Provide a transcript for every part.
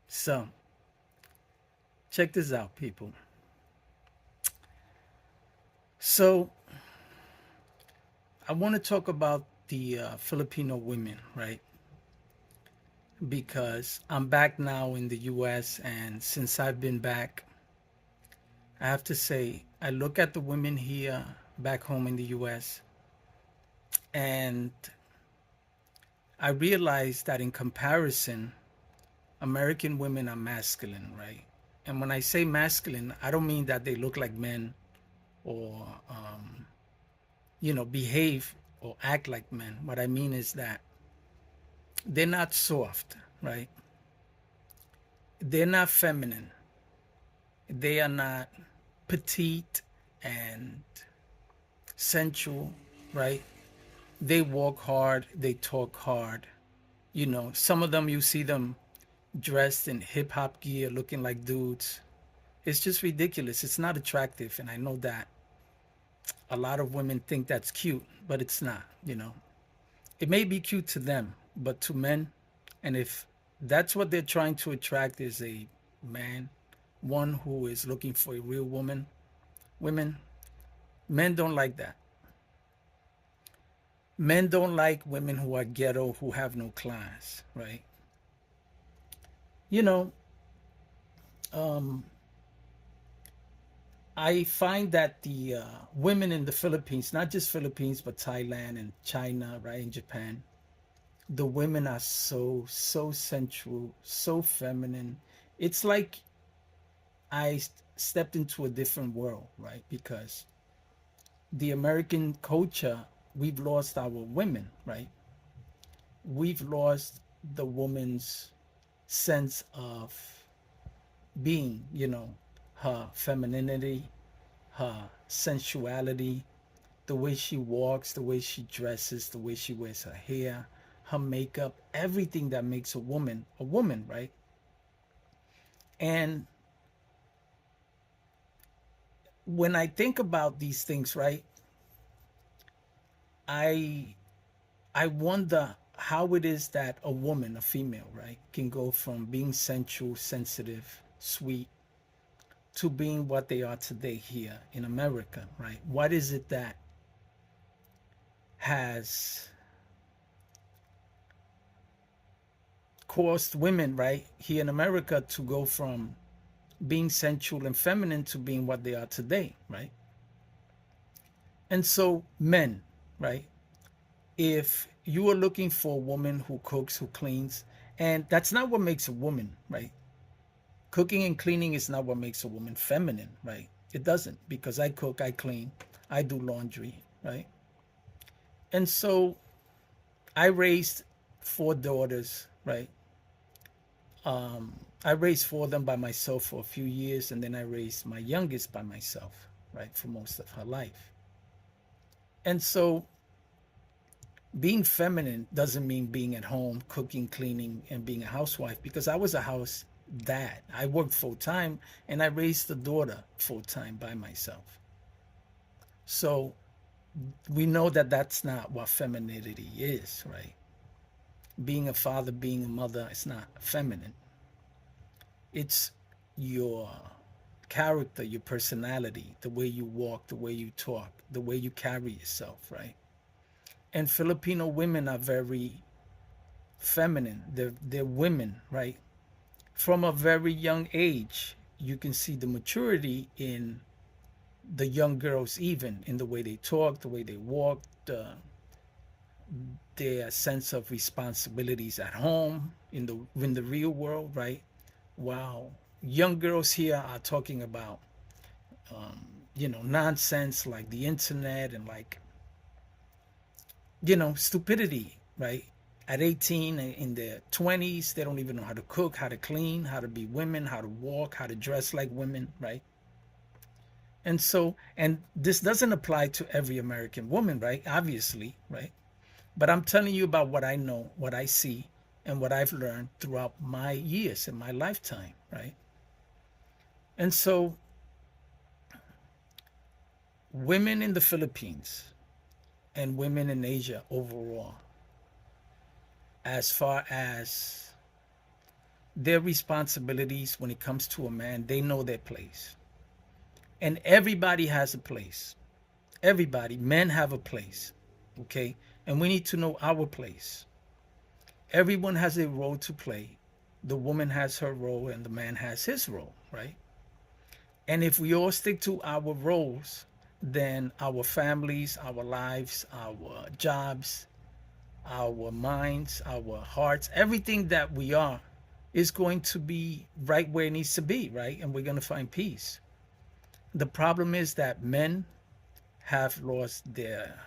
So, check this out, people. So, I want to talk about the Filipino women, right? Because I'm back now in the US, and since I've been back, I have to say, I look at the women here back home in the US, and I realize that in comparison, American women are masculine, right? And when I say masculine, I don't mean that they look like men or, behave or act like men. What I mean is that they're not soft, right? They're not feminine. They are not petite and sensual, right? They walk hard, they talk hard. Some of them you see them dressed in hip hop gear, looking like dudes. It's just ridiculous. It's not attractive, and I know that a lot of women think that's cute, but it's not. It may be cute to them, but to men, and if that's what they're trying to attract is a man, one who is looking for a real women, men don't like that. Men don't like women who are ghetto, who have no class, right? You know, um, I find that the women in the Philippines, not just Philippines, but Thailand and China, right, in Japan, the women are so sensual, so feminine. It's like I stepped into a different world, right? Because the American culture, we've lost our women, right? We've lost the woman's sense of being, her femininity, her sensuality, the way she walks, the way she dresses, the way she wears her hair, her makeup, everything that makes a woman, right? And when I think about these things, right, I I wonder how it is that a woman, a female, right, can go from being sensual, sensitive, sweet to being what they are today here in America, right? What is it that has caused women, right, here in America to go from being sensual and feminine to being what they are today, right? And so, men, right, if you are looking for a woman who cooks, who cleans, and that's not what makes a woman, right? Cooking and cleaning is not what makes a woman feminine, right? It doesn't, because I cook, I clean, I do laundry, right? And so I raised four daughters, right? I raised four of them by myself for a few years, and then I raised my youngest by myself, right, for most of her life. And so being feminine doesn't mean being at home, cooking, cleaning, and being a housewife, because I was a house dad. I worked full time and I raised the daughter full time by myself. So we know that that's not what femininity is, right? Being a father, being a mother, it's not feminine. It's your character, your personality, the way you walk, the way you talk, the way you carry yourself, right? And Filipino women are very feminine. They're women, right? From a very young age, you can see the maturity in the young girls, even in the way they talk, the way they walk, their sense of responsibilities at home, in the real world, right? Wow, young girls here are talking about nonsense like the internet and like stupidity, right? At 18, in their 20s, they don't even know how to cook, how to clean, how to be women, how to walk, how to dress like women, right? And so, and this doesn't apply to every American woman, right? Obviously, right? But I'm telling you about what I know, what I see, and what I've learned throughout my years in my lifetime, right? And so, women in the Philippines and women in Asia overall, as far as their responsibilities when it comes to a man, they know their place. And everybody has a place. Everybody, men have a place. Okay? And we need to know our place. Everyone has a role to play. The woman has her role and the man has his role, right? And if we all stick to our roles, then our families, our lives, our jobs, our minds, our hearts, everything that we are is going to be right where it needs to be, right? And we're going to find peace. The problem is that men have lost their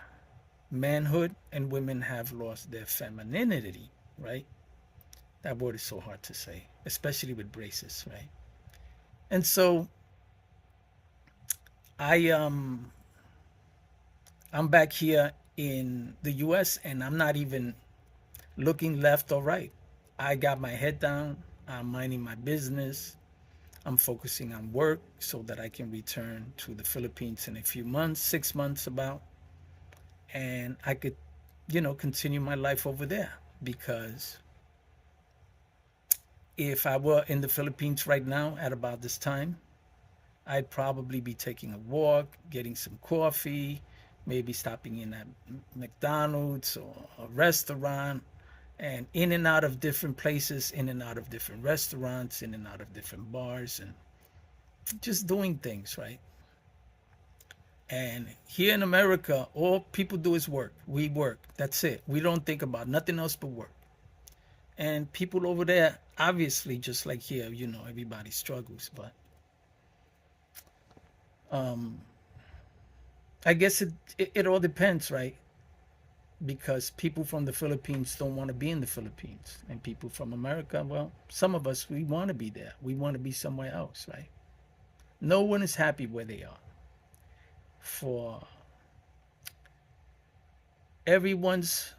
manhood and women have lost their femininity, right? That word is so hard to say, especially with braces, right? And so I I'm back here in the US and I'm not even looking left or right. I got my head down, I'm minding my business. I'm focusing on work so that I can return to the Philippines in a few months, 6 months about, and I could, continue my life over there. Because if I were in the Philippines right now at about this time, I'd probably be taking a walk, getting some coffee, maybe stopping in at McDonald's or a restaurant, and in and out of different places, in and out of different restaurants, in and out of different bars, and just doing things, right? And here in America, all people do is work. We work. That's it. We don't think about nothing else but work. And people over there, obviously, just like here, everybody struggles. But um, I guess it all depends, right? Because people from the Philippines don't want to be in the Philippines. And people from America, well, some of us, we want to be there. We want to be somewhere else, right? No one is happy where they are. For everyone's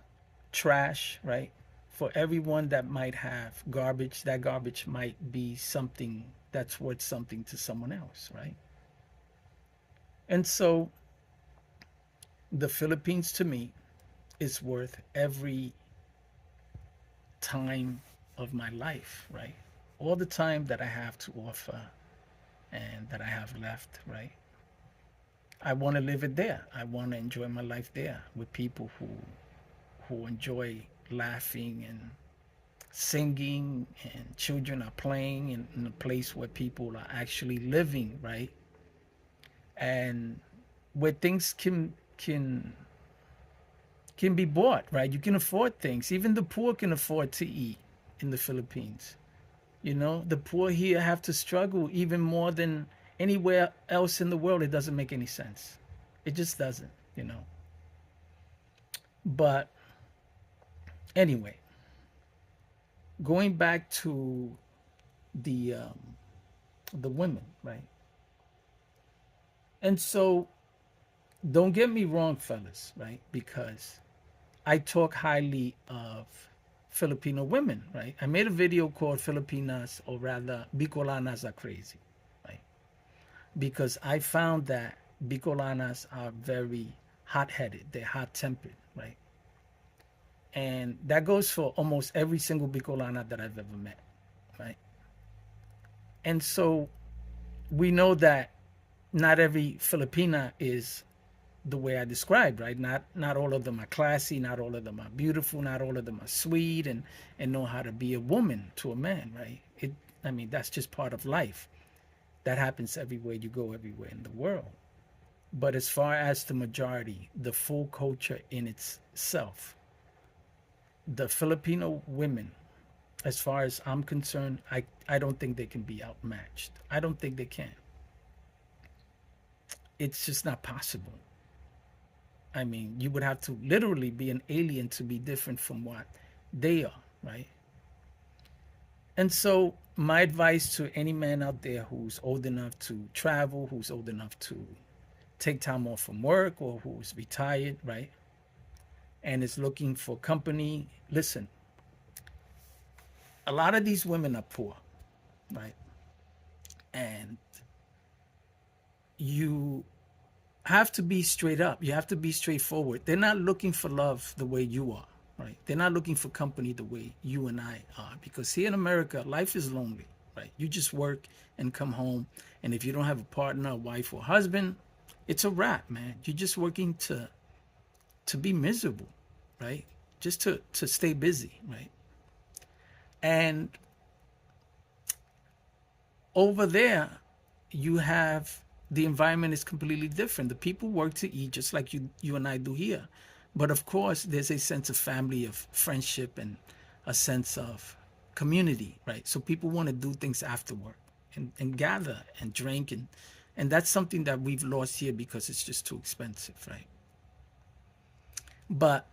trash, right? For everyone that might have garbage, that garbage might be something that's worth something to someone else, right? And so the Philippines to me is worth every time of my life, right? All the time that I have to offer and that I have left, right? I want to live it there. I want to enjoy my life there with people who enjoy laughing and singing, and children are playing in a place where people are actually living, right? And where things can be bought, right? You can afford things. Even the poor can afford to eat in the Philippines. The poor here have to struggle even more than anywhere else in the world. It doesn't make any sense. It just doesn't. But anyway, going back to the women, right? And so don't get me wrong, fellas, right? Because I talk highly of Filipino women, right? I made a video called Filipinas, or rather Bicolanas are crazy, right? Because I found that Bicolanas are very hot-headed, they're hot-tempered, right? And that goes for almost every single Bicolana that I've ever met, right? And so we know that not every Filipina is the way I described, right? Not all of them are classy, not all of them are beautiful, not all of them are sweet and know how to be a woman to a man, right? That's just part of life. That happens everywhere you go, everywhere in the world. But as far as the majority, the full culture in itself, the Filipino women, as far as I'm concerned, I don't think they can be outmatched. I don't think they can. It's just not possible. You would have to literally be an alien to be different from what they are, right? And so, my advice to any man out there who's old enough to travel, who's old enough to take time off from work, or who's retired, right? And is looking for company, listen, a lot of these women are poor, right? And you have to be straight up. You have to be straightforward. They're not looking for love the way you are, right? They're not looking for company the way you and I are, because here in America, life is lonely, right? You just work and come home, and if you don't have a partner, a wife, or husband, it's a wrap, man. You're just working to be miserable, right? Just to stay busy, right? And over there, you have the environment is completely different. The people work to eat just like you and I do here. But of course, there's a sense of family, of friendship, and a sense of community, right? So people want to do things after work and gather and drink. And that's something that we've lost here because it's just too expensive, right? But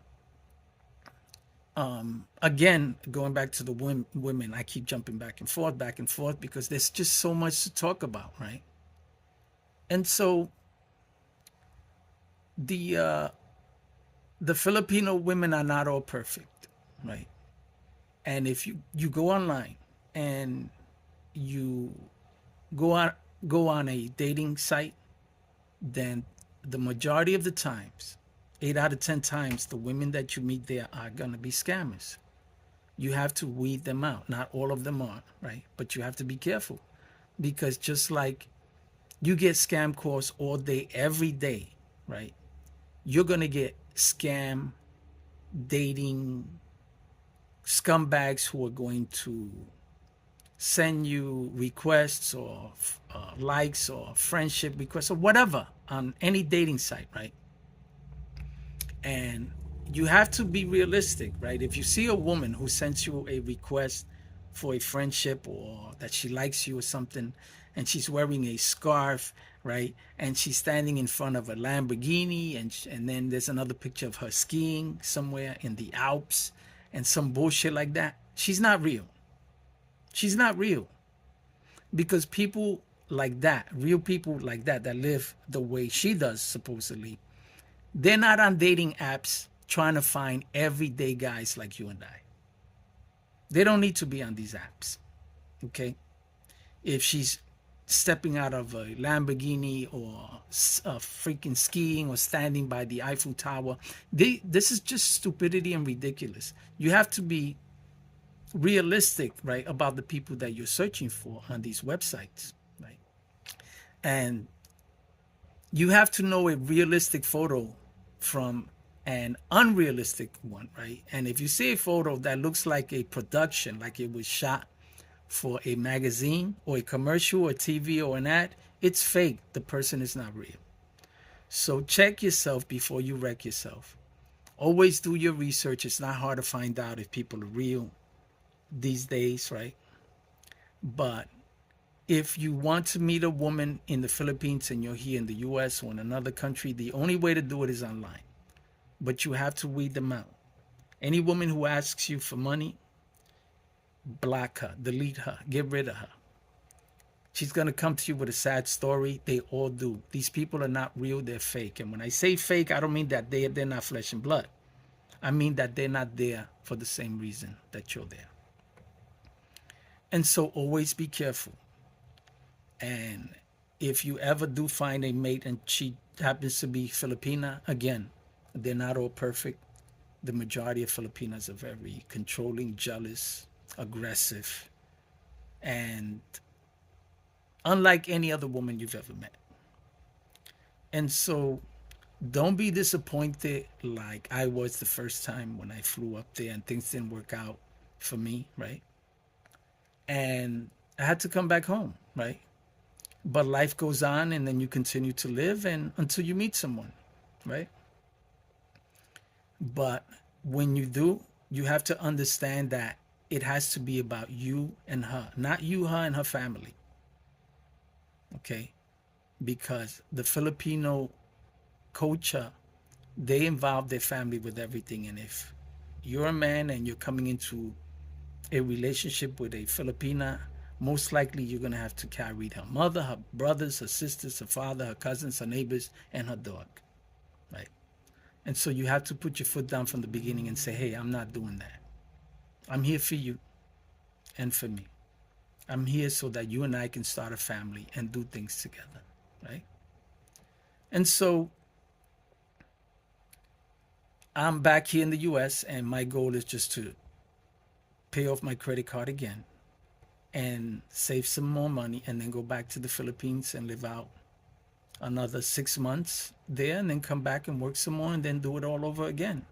again, going back to the women, I keep jumping back and forth because there's just so much to talk about, right? And so the uh, the Filipino women are not all perfect, right? And if you go online and you go on go on a dating site, then the majority of the times, 8 out of 10 times, the women that you meet there are gonna be scammers. You have to weed them out. Not all of them are, right? But you have to be careful because just like you get scam calls all day, every day, right? You're gonna get scam dating scumbags who are going to send you requests or likes or friendship requests or whatever on any dating site, right? And you have to be realistic, right? If you see a woman who sends you a request for a friendship or that she likes you or something, and she's wearing a scarf, right? And she's standing in front of a Lamborghini, and then there's another picture of her skiing somewhere in the Alps and some bullshit like that. She's not real. She's not real because people like that, real people like that live the way she does, supposedly, they're not on dating apps trying to find everyday guys like you and I. They don't need to be on these apps, okay? If she's stepping out of a Lamborghini or freaking skiing or standing by the Eiffel Tower, this is just stupidity and ridiculous. You have to be realistic, right, about the people that you're searching for on these websites, right? And you have to know a realistic photo from an unrealistic one, right? And if you see a photo that looks like a production, like it was shot for a magazine or a commercial or TV or an ad, it's fake. The person is not real. So check yourself before you wreck yourself. Always do your research. It's not hard to find out if people are real these days, right? But if you want to meet a woman in the Philippines and you're here in the US or in another country, the only way to do it is online. But you have to weed them out. Any woman who asks you for money, block her, delete her, get rid of her. She's going to come to you with a sad story. They all do. These people are not real, they're fake. And when I say fake, I don't mean that they're not flesh and blood. I mean that they're not there for the same reason that you're there. And so always be careful. And if you ever do find a mate and she happens to be Filipina, again, they're not all perfect. The majority of Filipinas are very controlling, jealous, aggressive, and unlike any other woman you've ever met. And so don't be disappointed like I was the first time when I flew up there and things didn't work out for me, right? And I had to come back home, right? But life goes on and then you continue to live and until you meet someone, right? But when you do, you have to understand that it has to be about you and her, not you, her, and her family. Okay? Because the Filipino culture, they involve their family with everything. And if you're a man and you're coming into a relationship with a Filipina, most likely you're going to have to carry her mother, her brothers, her sisters, her father, her cousins, her neighbors, and her dog, right? And so you have to put your foot down from the beginning and say, hey, I'm not doing that. I'm here for you and for me. I'm here so that you and I can start a family and do things together, right? And so I'm back here in the US, and my goal is just to pay off my credit card again and save some more money and then go back to the Philippines and live out another 6 months there and then come back and work some more and then do it all over again.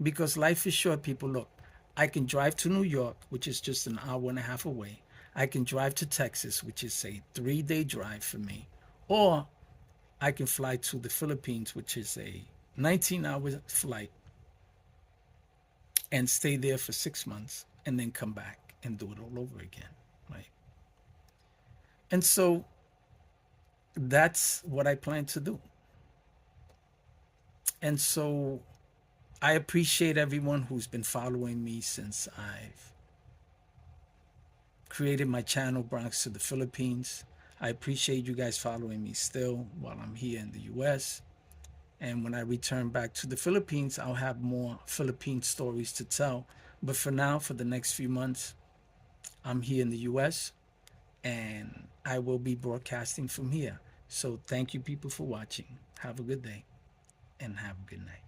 Because life is short, people. Look, I can drive to New York, which is just an hour and a half away. I can drive to Texas, which is a 3 day drive for me. Or I can fly to the Philippines, which is a 19-hour flight, and stay there for 6 months and then come back and do it all over again. Right. And so that's what I plan to do. And so I appreciate everyone who's been following me since I've created my channel, Bronx to the Philippines. I appreciate you guys following me still while I'm here in the US. And when I return back to the Philippines, I'll have more Philippine stories to tell. But for now, for the next few months, I'm here in the US and I will be broadcasting from here. So thank you, people, for watching. Have a good day and have a good night.